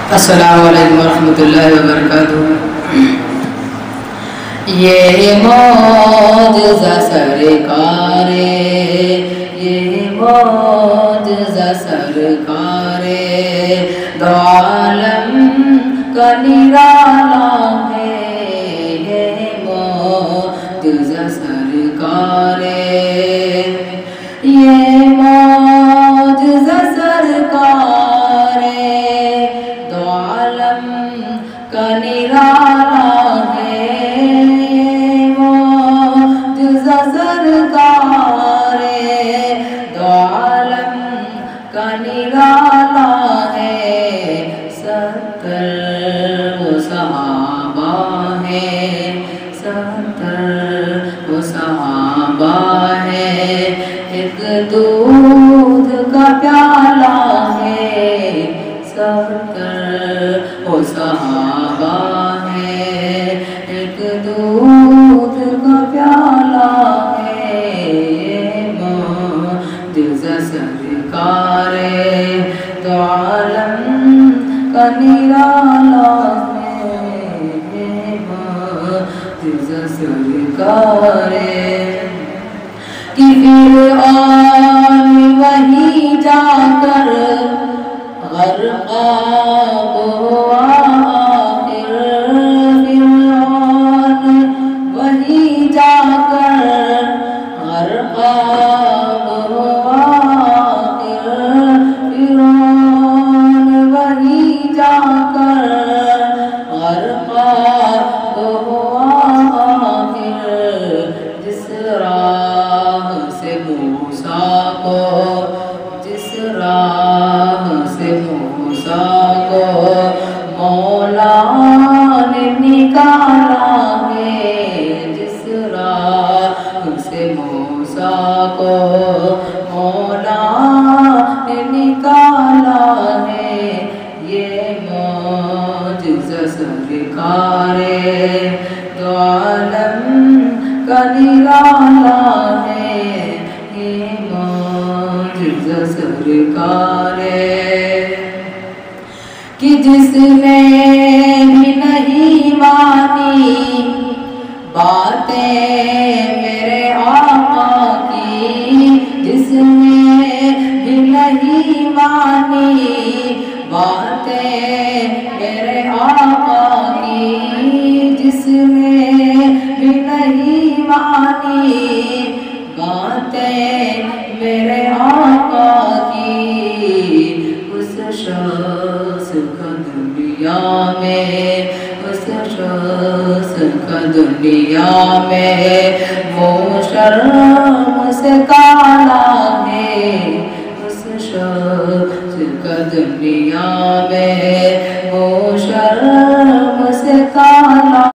अस्सलामु अलैकुम वरहमतुल्लाहि वबरकातुहू। ये मौजज़ा सरकारे, ये मौजज़ा सरकारे, दो आलम का निराला है। ये मौजज़ा सरकारे, ये मौजज़ा सरकारे, दो आलम का निराला है। मौजज़ा सरकारे, दो आलम का निराला है। सत्तर वो सहाबा है, सत्तर वो सहाबा है। एक दूध का प्याला है, सत्तर वो सहाबा है। एक दूध का प्याला है। मौजज़ा सरकारे, दो आलम का निराला है। मौजज़ा सरकारे कि फ़िरऔन वहीं जाकर ग़रक़ाब हुआ। फ़िरऔन वहीं जाकर ग़रक़ाब हुआ। फ़िरऔन वहीं जाकर ग़रक़ाब हुआ। जिस राह से मूसा को, जिस राह से मूसा को मौला ने निकाला है। जिस राह से मूसा को मौला ने निकाला है। ये मौजज़ा सरकारे, दो आलम का निराला है। ये मौजज़ा सरकारे कि जिसने भी नहीं मानी बातें मेरे आका की, जिसने भी नहीं मानी बातें मेरे आका की, जिसने भी नहीं मानी बातें मेरे आका की, उस शख्स का दुनिया में, उस शख्स का दुनिया में वो शर्म से काला है। उस शख्स का दुनिया में